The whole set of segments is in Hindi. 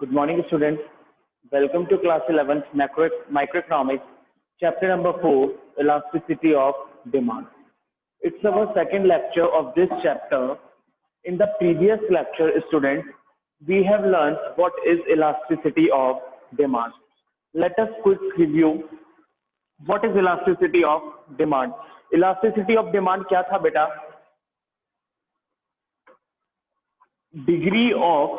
Good morning, students. Welcome to class 11th microeconomics, chapter number 4, elasticity of demand. It's our second lecture of this chapter. In the previous lecture, students, we have learned what is elasticity of demand. Let us quick review what is elasticity of demand. Elasticity of demand क्या था बेटा? Degree of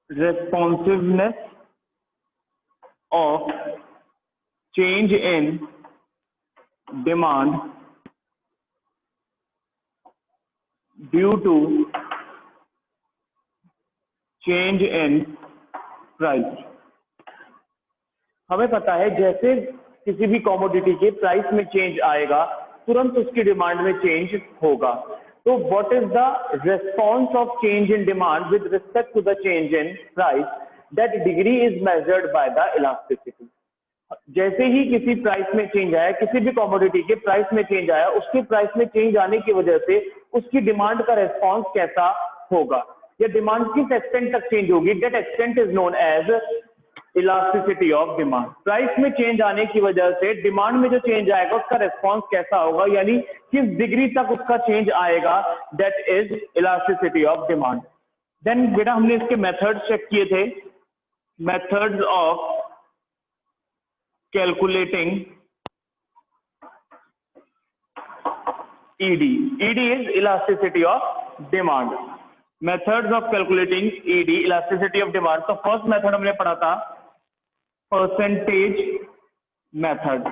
responsiveness of change in demand due to change in price. हमें पता है जैसे किसी भी कमोडिटी के प्राइस में चेंज आएगा तुरंत उसकी डिमांड में चेंज होगा. So what is the response of change in demand with respect to the change in price? That degree is measured by the elasticity. जैसे ही किसी प्राइस में चेंज आया, किसी भी कमोडिटी के प्राइस में चेंज आया, उसके प्राइस में चेंज आने की वजह से उसकी डिमांड का रेस्पॉन्स कैसा होगा या डिमांड किस एक्सटेंट तक चेंज होगी. That extent is known as elasticity of demand. Price में चेंज आने की वजह से डिमांड में जो चेंज आएगा उसका रेस्पॉन्स कैसा होगा, यानी किस डिग्री तक उसका चेंज आएगा. That is elasticity of demand. Then बेटा हमने इसके मेथड्स चेक किए थे. Methods of calculating ED. ED is elasticity of demand. Methods of calculating ED, elasticity of demand. तो फर्स्ट मेथड हमने पढ़ा था परसेंटेज मेथड.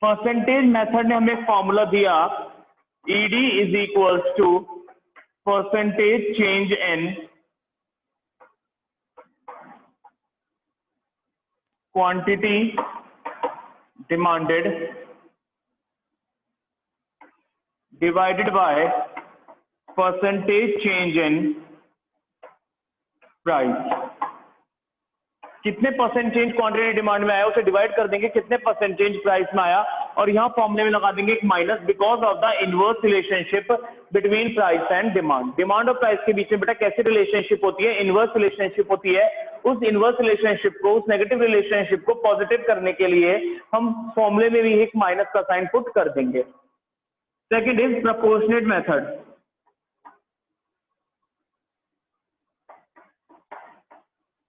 परसेंटेज मेथड ने हमें एक फॉर्मूला दिया ED is equals to percentage change in quantity demanded divided by percentage change in price. कितने परसेंट चेंज क्वांटिटी डिमांड में आया उसे डिवाइड कर देंगे कितने परसेंट चेंज प्राइस में आया और यहाँ फॉर्मूले में लगा देंगे एक minus because of the inverse relationship between price and demand. Demand और प्राइस के बीच में बेटा कैसी रिलेशनशिप होती है? इनवर्स रिलेशनशिप होती है. उस इनवर्स रिलेशनशिप को, उस नेगेटिव रिलेशनशिप को पॉजिटिव करने के लिए हम फॉर्मूले में भी एक माइनस का साइन पुट कर देंगे. Second is proportionate method.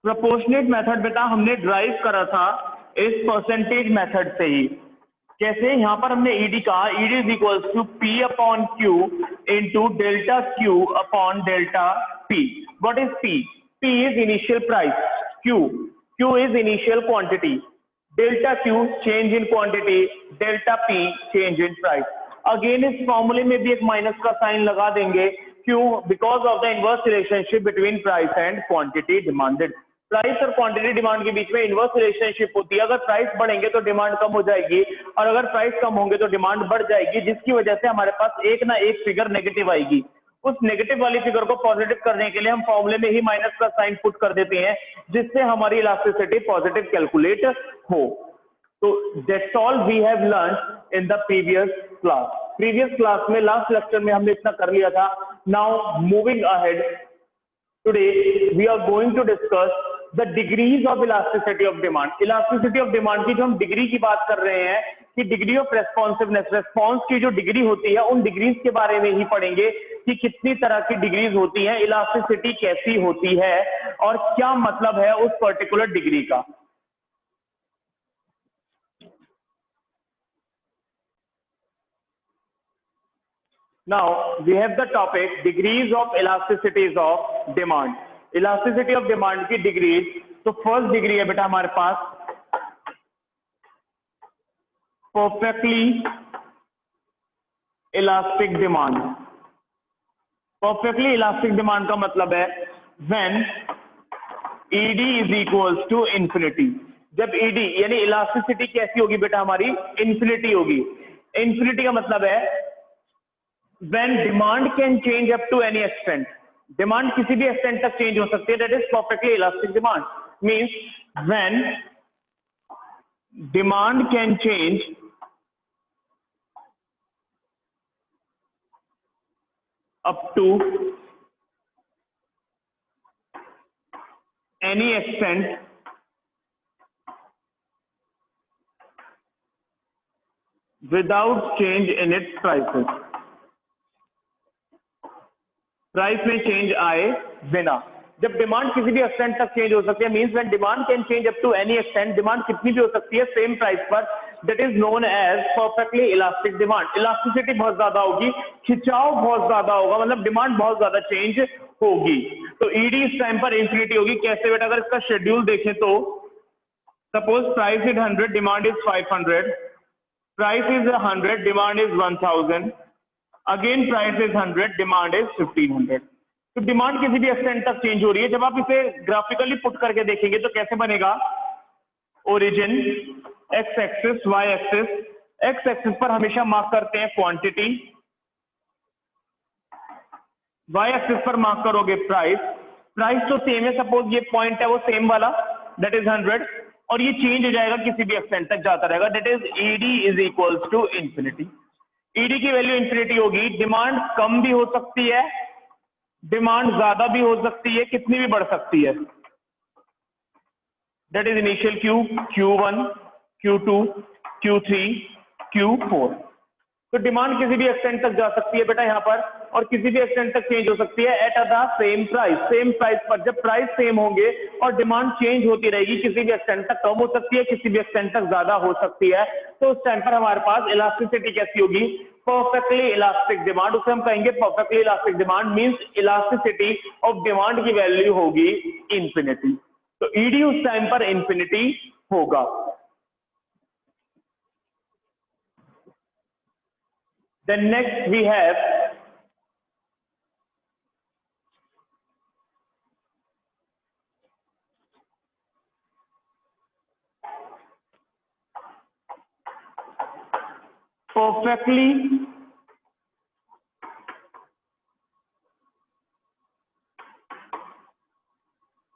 Proportionate method बेटा हमने ड्राइव करा था इस परसेंटेज मेथड से ही. कैसे? यहां पर हमने ED कहा ED is equals to P upon Q into delta Q upon delta P. What is P? P is initial price, Q is initial quantity, delta Q change in quantity, delta P change in price. Again इस फॉर्मूले में भी एक माइनस का साइन लगा देंगे. क्यों? Because of the inverse relationship between price and quantity demanded. Price और क्वांटिटी डिमांड के बीच में इनवर्स रिलेशनशिप होती है. अगर प्राइस बढ़ेंगे तो डिमांड कम हो जाएगी और अगर प्राइस कम होंगे तो डिमांड बढ़ जाएगी, जिसकी वजह से हमारे पास एक ना एक फिगर नेगेटिव आएगी. उस नेगेटिव वाली फिगर को पॉजिटिव करने के लिए हम फॉर्मूले में ही माइनस का साइन पुट कर देते हैं जिससे हमारी इलास्टिसिटी पॉजिटिव कैलकुलेट हो. So that's all we have learned in the previous class. Previous class में last lecture में हमने इतना कर लिया था. Now moving ahead, today we are going to discuss the degrees of elasticity of demand. Elasticity of demand की जो हम डिग्री की बात कर रहे हैं कि डिग्री ऑफ रेस्पॉन्सिवनेस, रेस्पॉन्स की जो डिग्री होती है उन डिग्रीज के बारे में ही पढ़ेंगे कि कितनी तरह की डिग्रीज होती हैं, इलास्टिसिटी कैसी होती है और क्या मतलब है उस पर्टिकुलर डिग्री का. Now we have the topic degrees of elasticities of demand. Elasticity of demand की degrees. तो फर्स्ट डिग्री है बेटा हमारे पास perfectly elastic demand. Perfectly elastic demand का मतलब है when ED is equals to infinity. जब ED यानी इलास्टिसिटी कैसी होगी बेटा हमारी? इन्फिनिटी होगी. इन्फिनिटी का मतलब है when demand can change up to any extent. Demand किसी भी एक्सटेंट तक चेंज हो सकती है. That is perfectly elastic demand. Means when demand can change up to any extent without change in its prices. Price में चेंज आए बिना, जब डिमांड किसी भी एक्सटेंट तक चेंज हो सकती है, means when demand can change up to any extent, demand कितनी भी हो सकती है सेम प्राइस पर, that is known as perfectly elastic demand. Elasticity बहुत ज्यादा होगी, खिंचाव बहुत ज्यादा होगा, मतलब डिमांड बहुत ज्यादा चेंज होगी। तो ईडी इस टाइम पर इंफिनिटी होगी। कैसे बेटा, अगर इसका शेड्यूल देखें तो suppose price is 100, demand is 500, price is 100, demand is 1000, again price is 100, demand is 1500। तो डिमांड किसी भी एक्सटेंट तक चेंज हो रही है। जब आप इसे ग्राफिकली पुट करके देखेंगे तो कैसे बनेगा, origin, X axis, Y axis, X axis पर हमेशा मार्क करते हैं क्वांटिटी, वाई एक्सिस पर मार्क करोगे प्राइस। प्राइस तो सेम है, सपोज ये पॉइंट है वो सेम वाला, दैट इज 100, और ये चेंज हो जाएगा किसी भी एक्सटेंट तक जाता रहेगा, that is ED is equals to infinity. ED की वैल्यू इंफिनिटी होगी। डिमांड कम भी हो सकती है, डिमांड ज्यादा भी हो सकती है, कितनी भी बढ़ सकती है, that is initial Q, Q1, Q2, Q3, Q4। तो डिमांड किसी भी एक्सटेंट तक जा सकती है बेटा यहाँ पर, और किसी भी एक्सटेंट तक चेंज हो सकती है at the same price. Same price पर जब प्राइस सेम होंगे और डिमांड चेंज होती रहेगी, किसी भी एक्सटेंट तक कम हो सकती है, किसी भी एक्सटेंट तक ज्यादा हो सकती है, तो उस टाइम पर हमारे पास इलास्टिसिटी कैसी होगी, परफेक्टली इलास्टिक डिमांड। उसे हम कहेंगे perfectly elastic demand, means elasticity of demand की वैल्यू होगी इंफिनिटी। तो ईडी उस टाइम पर इंफिनिटी होगा। Then next we have perfectly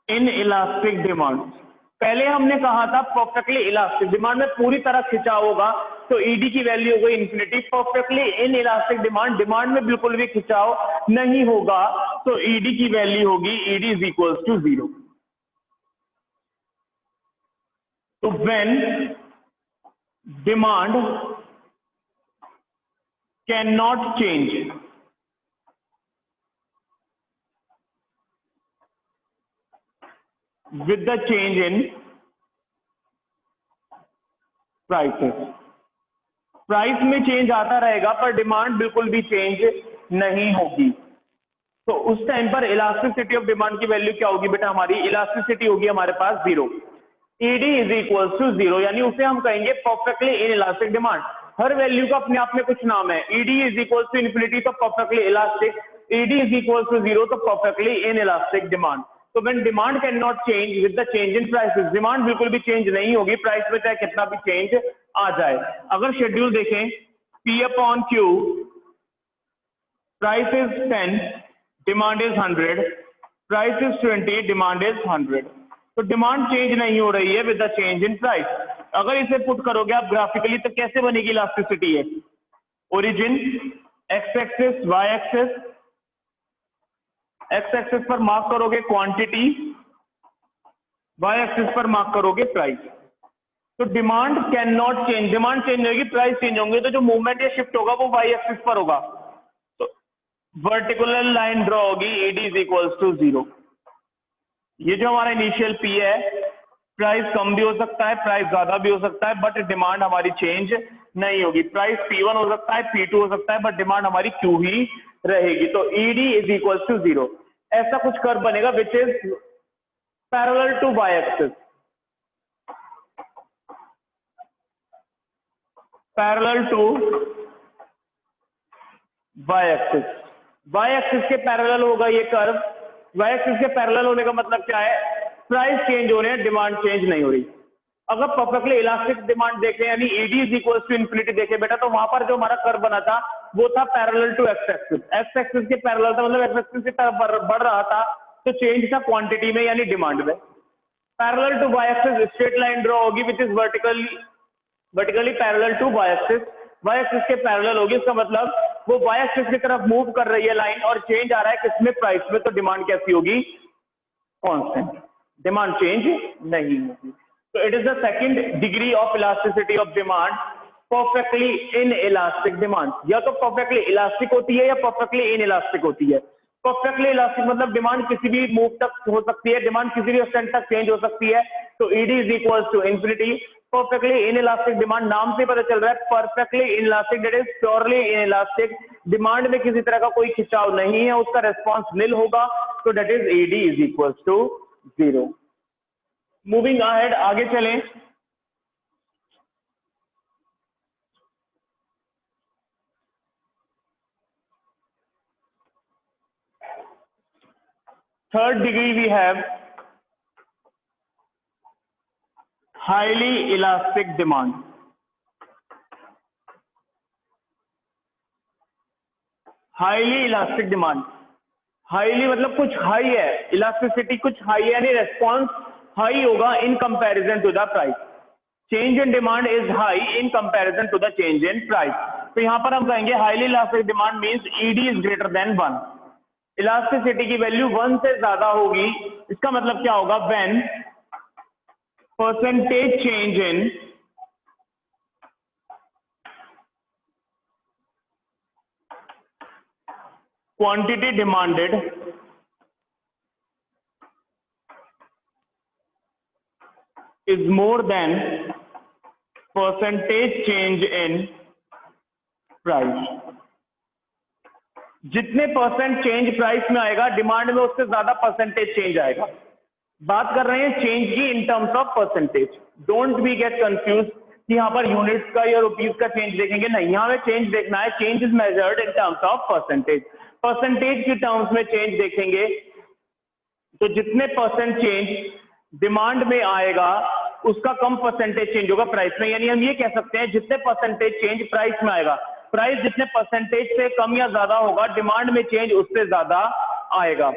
inelastic demand. पहले हमने कहा था परफेक्टली इलास्टिक डिमांड में पूरी तरह खिंचाव होगा, तो ईडी की वैल्यू होगी infinity. Perfectly inelastic demand, demand में बिल्कुल भी खिंचाव नहीं होगा, तो ईडी की वैल्यू होगी ईडी इज इक्वल्स टू 0। तो when demand can not change with the change in prices, price में चेंज आता रहेगा पर डिमांड बिल्कुल भी चेंज नहीं होगी, तो उस टाइम पर इलास्टिसिटी ऑफ डिमांड की वैल्यू क्या होगी बेटा, हमारी इलास्टिसिटी होगी हमारे पास 0। ईडी इज इक्वल्स टू 0, यानी उसे हम कहेंगे परफेक्टली इनइलास्टिक डिमांड। हर वैल्यू का अपने आप में कुछ नाम है। ED is equals to infinity तो perfectly elastic, ED is equals to 0 तो परफेक्टली इनइलास्टिक डिमांड। तो when demand can not change with the change in prices, demand बिल्कुल भी चेंज नहीं होगी, प्राइस में चाहे कितना भी चेंज आ जाए। अगर शेड्यूल देखें, P upon Q, price is 10, demand is 100, price is 20, demand is 100। तो डिमांड चेंज नहीं हो रही है with the change in price. अगर इसे पुट करोगे आप ग्राफिकली तो कैसे बनेगी इलास्टिसिटी है, origin, X axis, Y axis, X axis पर मार्क करोगे क्वांटिटी, वाई एक्सिस पर मार्क करोगे प्राइस। तो demand can not change, demand change होगी, प्राइस चेंज होंगे, तो जो मूवमेंट या शिफ्ट होगा वो वाई एक्सिस पर होगा। तो वर्टिकुलर लाइन ड्रॉ होगी, ईडी इज इक्वल्स टू 0। ये जो हमारा इनिशियल पी है, प्राइस कम भी हो सकता है, प्राइस ज्यादा भी हो सकता है, बट डिमांड हमारी चेंज नहीं होगी। प्राइस P1 हो सकता है, P2 हो सकता है, बट डिमांड हमारी Q ही रहेगी। तो ईडी इज इक्वल्स टू 0। ऐसा कुछ कर्व बनेगा which is parallel to Y axis, parallel to Y axis. Y axis के पैरेलल होगा ये कर्व। वाई एक्सिस के पैरेलल होने का मतलब क्या है, प्राइस चेंज हो रहे हैं, डिमांड चेंज नहीं हो रही। अगर परफेक्टली इलास्टिक डिमांड देखें, यानी ED is equals to infinity देखें बेटा, तो वहां पर जो हमारा कर्व बना था वो था parallel to X axis. X axis के पैरेलल था, मतलब एक्स एक्सिस की तरफ बढ़ रहा था, तो चेंज था क्वांटिटी में यानी डिमांड में। Parallel to Y axis straight line draw होगी which is vertically parallel to Y axis. Y axis के पैरेलल होगी, इसका मतलब वो वाई एक्सिस की तरफ मूव कर रही है लाइन, और चेंज आ रहा है किसमें, प्राइस में, तो डिमांड कैसी होगी, कांस्टेंट। डिमांड चेंज नहीं होगी। तो it is the second degree of elasticity of demand, perfectly inelastic demand. या तो परफेक्टली इलास्टिक होती है या परफेक्टली इन इलास्टिक होती है। परफेक्टली इलास्टिक मतलब डिमांड किसी भी मूव तक हो सकती है, डिमांड किसी भी एक्सटेंट तक चेंज हो सकती है, तो ED is equal to infinity. Perfectly inelastic demand, नाम से पता चल रहा है perfectly inelastic, that is purely inelastic. Demand में किसी तरह का कोई खिंचाव नहीं है, उसका रेस्पॉन्स निल होगा, तो that is ED is equal to 0। Moving ahead, आगे चलें। Third degree we have highly elastic demand. Highly elastic demand. Highly मतलब कुछ हाई है, इलास्टिसिटी कुछ हाई है, यानी रेस्पॉन्स हाई होगा in comparison to the price. Change in demand is high in comparison to the change in price. तो यहां पर हम कहेंगे highly elastic demand means ED is greater than 1। Elasticity की वैल्यू 1 से ज्यादा होगी, इसका मतलब क्या होगा, when percentage change in quantity demanded is more than percentage change in price। जितने परसेंट चेंज प्राइस में आएगा डिमांड में, उससे ज्यादा परसेंटेज चेंज आएगा। बात कर रहे हैं चेंज की इन terms of percentage. Don't be get confuse कि यहाँ पर यूनिट्स का या रुपीज का चेंज देखेंगे, नहीं, यहाँ में चेंज देखना है। Change is measured in terms of percentage. Percentage की टर्म्स में चेंज देखेंगे तो जितने परसेंट चेंज डिमांड में आएगा उसका कम परसेंटेज चेंज होगा प्राइस में। यानी हम ये कह सकते हैं जितने परसेंटेज चेंज प्राइस में आएगा, प्राइस जितने परसेंटेज से कम या ज्यादा होगा, डिमांड में चेंज उससे ज्यादा आएगा।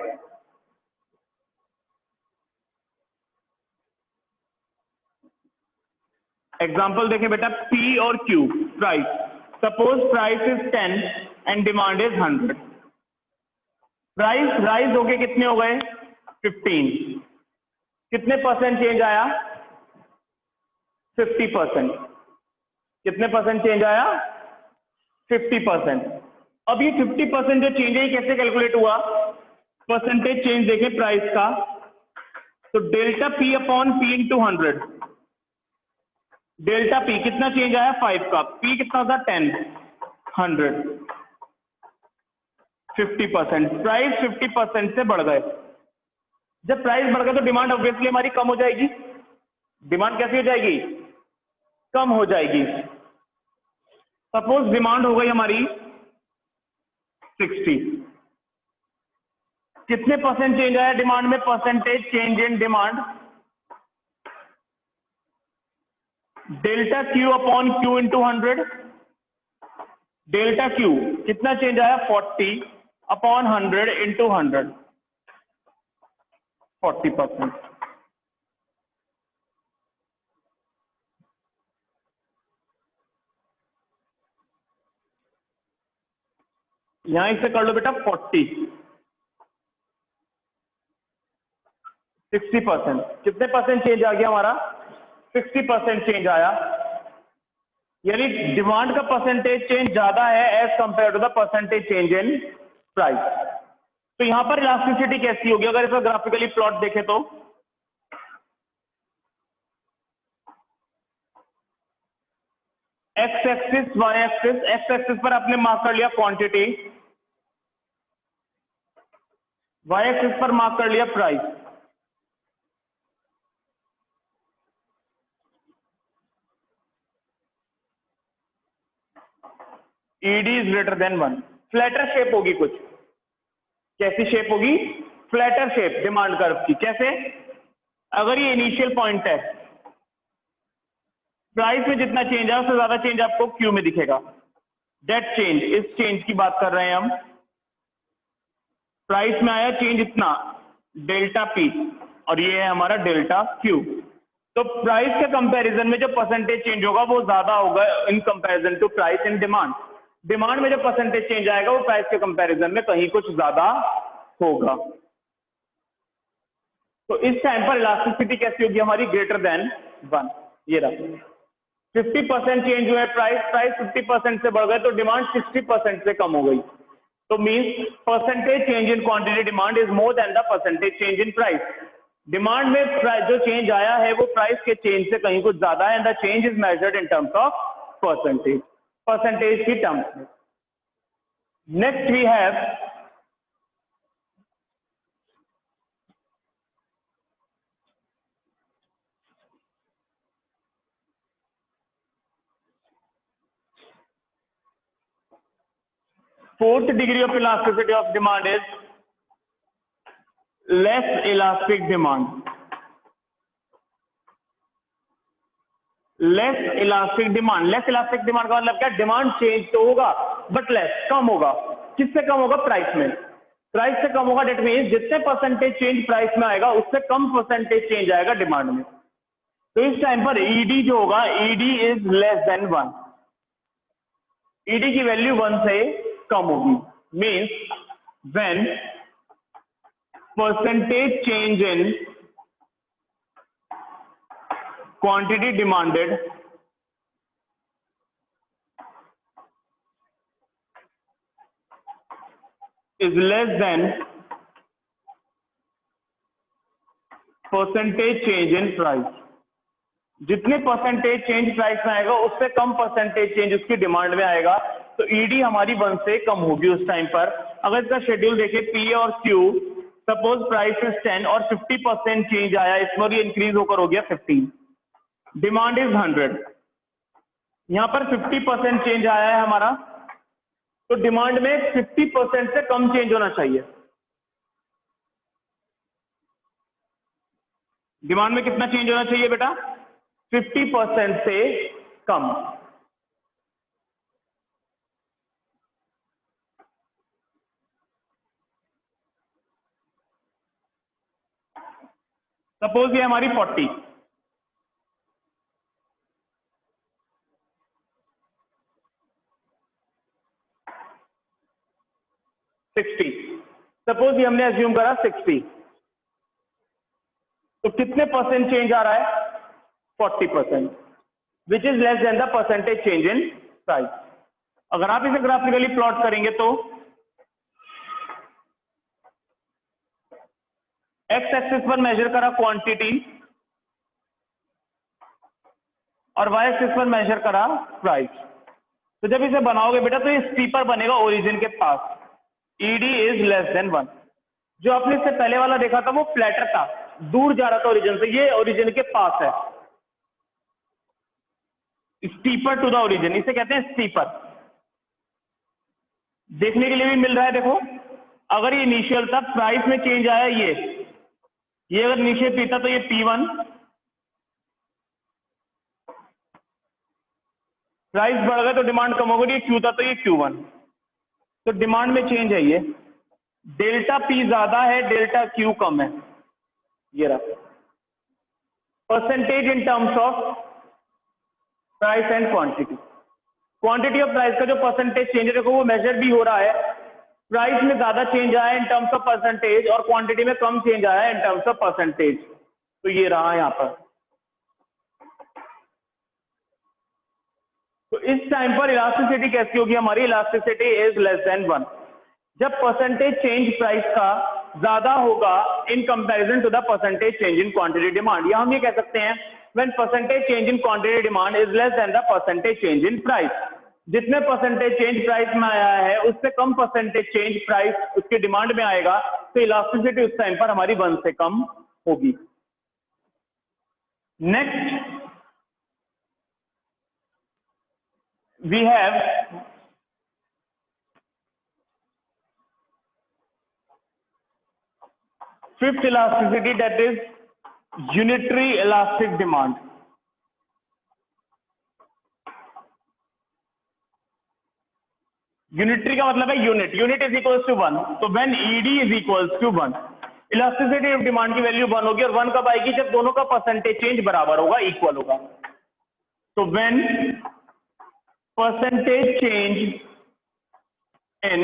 एग्जाम्पल देखें बेटा, P और Q price. Suppose price is 10 and demand is 100। Price rise होके कितने हो गए, 15। कितने परसेंट चेंज आया, 50%। कितने परसेंट चेंज आया, 50%। अब ये 50% जो चेंज है कैसे कैलकुलेट हुआ, परसेंटेज चेंज देखें प्राइस का, तो delta P upon P into 100। Delta P कितना चेंज आया, 5 का। P कितना था, 10, 100, 50%। प्राइस 50% से बढ़ गए। जब प्राइस बढ़ गए तो डिमांड ऑब्वियसली हमारी कम हो जाएगी। डिमांड कैसी हो जाएगी, कम हो जाएगी। सपोज डिमांड हो गई हमारी 60। कितने परसेंट चेंज आया डिमांड में, percentage change in demand, delta Q upon Q into 100। Delta Q कितना चेंज आया, 40 अपॉन 100 इंटू 100, 40%। यहां इसे कर लो बेटा 40, 60%। कितने परसेंट चेंज आ गया हमारा, 60% चेंज आया। यानी डिमांड का परसेंटेज चेंज ज्यादा है as compare to the percentage change in price. तो यहां पर इलास्टिसिटी कैसी होगी, अगर इसका ग्राफिकली प्लॉट देखें तो X axis, Y axis. X axis पर आपने मार्क कर लिया क्वांटिटी, वाई एक्सिस पर मार्क कर लिया price. ED is greater than 1। Flatter shape होगी कुछ, कैसी शेप होगी, फ्लैटर शेप डिमांड कर्व की। कैसे, अगर ये इनिशियल पॉइंट है, प्राइस में जितना चेंज है उससे ज्यादा चेंज आपको क्यू में दिखेगा। दैट चेंज, इस चेंज की बात कर रहे हैं हम। प्राइस में आया चेंज इतना, डेल्टा P, और ये है हमारा डेल्टा Q। तो प्राइस के कंपैरिजन में जो परसेंटेज चेंज होगा वो ज्यादा होगा in comparison to price in demand. Demand में जो परसेंटेज चेंज आएगा वो प्राइस के कंपैरिजन में कहीं कुछ ज्यादा होगा। तो इस टाइम पर इलास्टिसिटी कैसी होगी हमारी, ग्रेटर देन 1। ये रहा 50% चेंज हुआ है प्राइस 50% से बढ़ गए तो डिमांड 60% से कम हो गई। तो means percentage change in quantity demand is more than the percentage change in price. Demand में जो चेंज आया है वो प्राइस के चेंज से कहीं कुछ ज्यादा है, and the change is measured in terms of percentage की टर्म्स में। Next we have fourth degree of elasticity of demand is less elastic demand। Less elastic demand का मतलब क्या, डिमांड चेंज तो होगा बट लेस, कम होगा। किससे कम होगा, प्राइस में। प्राइस से कम होगा, डेट मीन्स जितने परसेंटेज चेंज प्राइस में आएगा उससे कम परसेंटेज चेंज आएगा डिमांड में। तो इस टाइम पर ईडी जो होगा, ED is less than 1। ED की वैल्यू 1 से कम होगी। Means when percentage change in quantity demanded is less than percentage change in price। जितने परसेंटेज चेंज प्राइस में आएगा उससे कम परसेंटेज चेंज उसकी डिमांड में आएगा, तो ईडी हमारी 1 से कम होगी उस टाइम पर। अगर इसका शेड्यूल देखें पी और क्यू, सपोज प्राइस इज 10 और 50% चेंज आया इसमें, और ये इंक्रीज होकर हो गया 15, डिमांड इज 100। यहां पर 50% चेंज आया है हमारा, तो डिमांड में 50% से कम चेंज होना चाहिए। डिमांड में कितना चेंज होना चाहिए बेटा, 50% से कम। सपोज ये हमारी 40, 60, सपोज ये हमने अज्यूम करा 60, तो कितने परसेंट चेंज आ रहा है, 40%, which is less than the percentage change in price. अगर आप इसे ग्राफिकली प्लॉट करेंगे तो एक्स एक्सिस पर मेजर करा क्वांटिटी और वाई एक्सिस पर मेजर करा प्राइस। तो जब इसे बनाओगे बेटा तो ये स्टीपर बनेगा ओरिजिन के पास। ED is less than 1। जो आपने इससे पहले वाला देखा था वो फ्लैटर था, दूर जा रहा था ओरिजिन से, ये ओरिजिन के पास है। स्टीपर टू द ओरिजिन, इसे कहते हैं स्टीपर। देखने के लिए भी मिल रहा है, देखो अगर ये इनिशियल था, प्राइस में चेंज आया ये अगर नीचे पी था तो ये P1, प्राइस बढ़ गया तो डिमांड कम हो गई, ये क्यू था तो ये Q1। तो डिमांड में चेंज है ये, डेल्टा P ज्यादा है, डेल्टा Q कम है। ये रहा percentage in terms of price and quantity. Quantity of price का जो परसेंटेज चेंज है देखो वो मेजर भी हो रहा है। प्राइस में ज्यादा चेंज आया इन टर्म्स ऑफ परसेंटेज और क्वांटिटी में कम चेंज आया इन टर्म्स ऑफ परसेंटेज। तो ये रहा यहां पर। तो इस टाइम पर इलास्टिसिटी कैसी होगी हमारी, इलास्टिसिटी इज लेस देन 1। जब परसेंटेज चेंज प्राइस का ज्यादा होगा in comparison to the percentage change in quantity demand, या हम ये कह सकते हैं when percentage change in quantity demand is less than the percentage change in price. जितने परसेंटेज चेंज प्राइस में आया है उससे कम परसेंटेज चेंज प्राइस उसकी डिमांड में आएगा, तो इलास्टिसिटी उस टाइम पर हमारी 1 से कम होगी। Next we have fifth elasticity, that is unitary elastic demand। Unitary का मतलब है unit, unit is equals to 1। तो when ED is equals to 1, elasticity of demand की वैल्यू 1 होगी। और 1 कब आएगी, जब दोनों का परसेंटेज चेंज बराबर होगा, इक्वल होगा। तो when percentage change in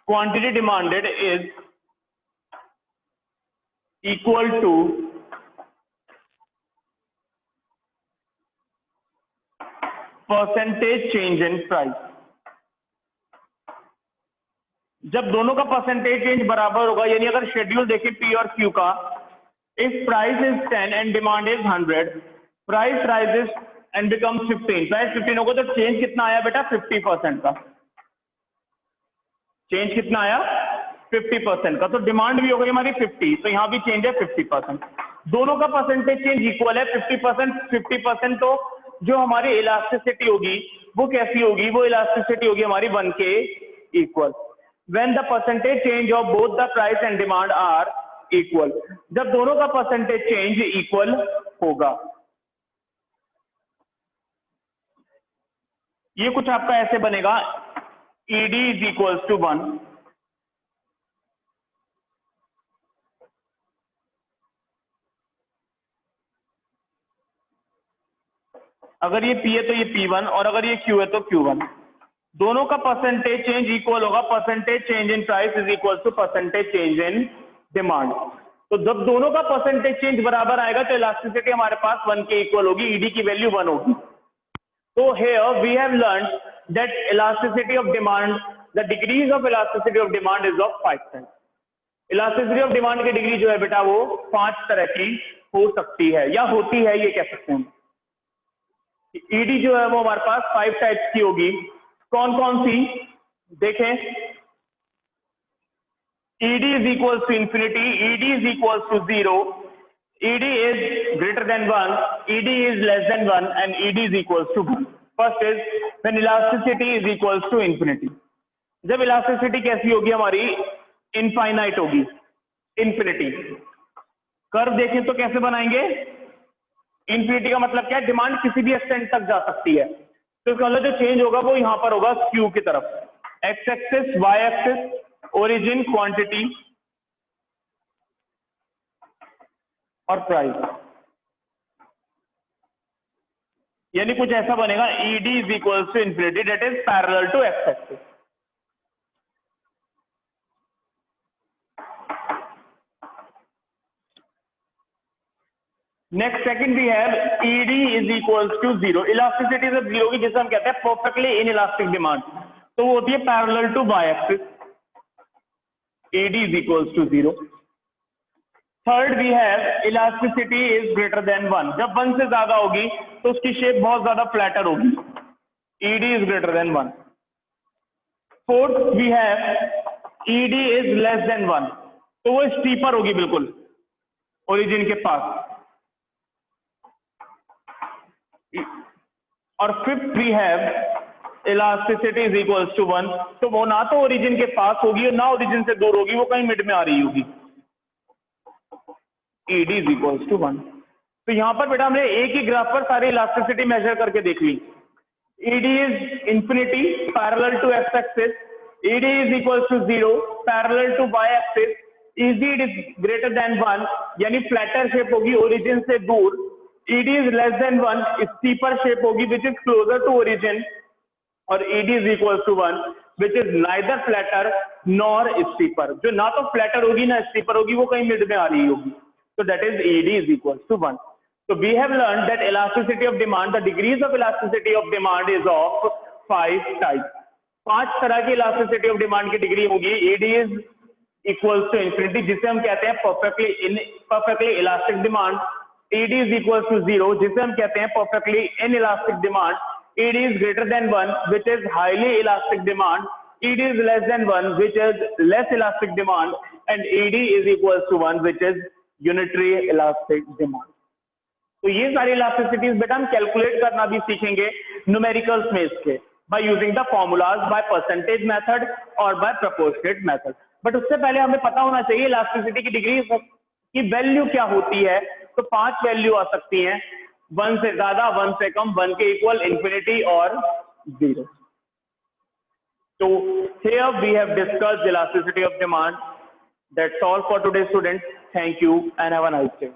quantity demanded is equal to percentage change in price. जब दोनों का परसेंटेज चेंज बराबर होगा, यानी अगर शेड्यूल देखें पी और क्यू का, if price is 10 and demand is 100, price rises and become 15, price 15 होगा तो चेंज कितना आया बेटा 50% का। चेंज कितना आया 50% का, तो डिमांड भी हो गई हमारी 50, तो यहां भी चेंज है 50%। दोनों का परसेंटेज चेंज इक्वल है 50%। तो जो हमारी इलास्टिसिटी होगी वो कैसी होगी, वो इलास्टिसिटी होगी हमारी 1 के इक्वल। When the percentage change of both the price and demand are equal, जब दोनों का परसेंटेज चेंज इक्वल होगा। ये कुछ आपका ऐसे बनेगा, ईडी इज इक्वल्स टू 1, अगर ये P है तो ये P1, और अगर ये Q है तो Q1। दोनों का परसेंटेज चेंज इक्वल होगा, percentage change in price is equal to percentage change in demand. तो जब दोनों का परसेंटेज चेंज बराबर आएगा तो इलास्टिसिटी हमारे पास 1 के इक्वल होगी, ईडी की वैल्यू 1 होगी। तो here we have learned that elasticity of demand, the degrees of elasticity of demand is of 5 times. Elasticity of demand की डिग्री जो है बेटा वो 5 तरह की हो सकती है या होती है, ये कह सकते हैं। ईडी जो है वो हमारे पास 5 टाइप्स की होगी। कौन कौन सी देखें, ED is equal to infinity, ED is equal to 0, ED is greater than 1, ED is less than 1 and ED is equal to 1। First is when elasticity is equal to infinity. जब इलास्टिसिटी कैसी होगी हमारी, इनफाइनाइट होगी, इंफिनिटी। कर्व देखें तो कैसे बनाएंगे, इंफिनिटी का मतलब क्या है, डिमांड किसी भी एक्सटेंट तक जा सकती है, तो इसका मतलब जो चेंज होगा वो यहां पर होगा क्यू की तरफ, X axis, Y axis, origin, quantity और प्राइस। यानी कुछ ऐसा बनेगा, ED is equal to infinity that is parallel to X axis. Next second भी है, ED is equal to 0, elasticity जब 0 की, जिसे हम कहते हैं परफेक्टली इन इलास्टिक डिमांड, तो वो होती है parallel to Y axis, ED is equal to 0। Third we have elasticity is greater than 1, जब 1 से ज्यादा होगी तो उसकी शेप बहुत ज्यादा फ्लैटर होगी, ED is greater than 1। Fourth we have ED is less than 1, तो वो स्टीपर होगी बिल्कुल ओरिजिन के पास। और fifth we have elasticity is equals to 1, तो वो ना तो ओरिजिन के पास होगी और ना ओरिजिन से दूर होगी, वो कहीं मिड में आ रही होगी, ईडी इज इक्वल्स टू 1। तो यहां पर बेटा हमने एक ही ग्राफ पर सारी इलास्टिसिटी मेजर करके देख ली। ED is infinity parallel to X axis, ED is equals to 0 parallel to Y axis, ED is greater than 1 यानी फ्लैटर शेप होगी ओरिजिन से दूर, ED is less than 1 steeper shape होगी which is closer to origin, और ED is equal to 1 which is neither flatter nor steeper, जो ना तो फ्लैटर होगी ना स्टीपर होगी, वो कहीं मिड में आ रही होगी, तो that is ED is equal to 1। So we have learned that elasticity of demand, the degrees of elasticity of demand is of 5 types. 5 तरह की elasticity of demand की डिग्री होगी। ED is equals to infinity, जिसे हम कहते हैं perfectly elastic demand। ED is equals to 0, जिसे हम कहते हैं perfectly inelastic demand। ED is greater than 1, which is highly elastic demand। ED is less than 1, which is less elastic demand, and ED is equals to 1, which is unitary elastic demand। तो ये सारी इलास्टिसिटीज बेटा हम कैलकुलेट करना भी सीखेंगे न्यूमेरिकल्स में इसके, by using the formulas, by percentage method और बाय प्रोपोर्शनेट मेथड। बट उससे पहले हमें पता होना चाहिए इलास्टिसिटी की डिग्री की वैल्यू क्या होती है। तो 5 वैल्यू आ सकती हैं, 1 से ज्यादा, 1 से कम, 1 के इक्वल, इंफिनिटी और 0। तो here we have discussed elasticity of demand. That's all for today, students. Thank you and have a nice day.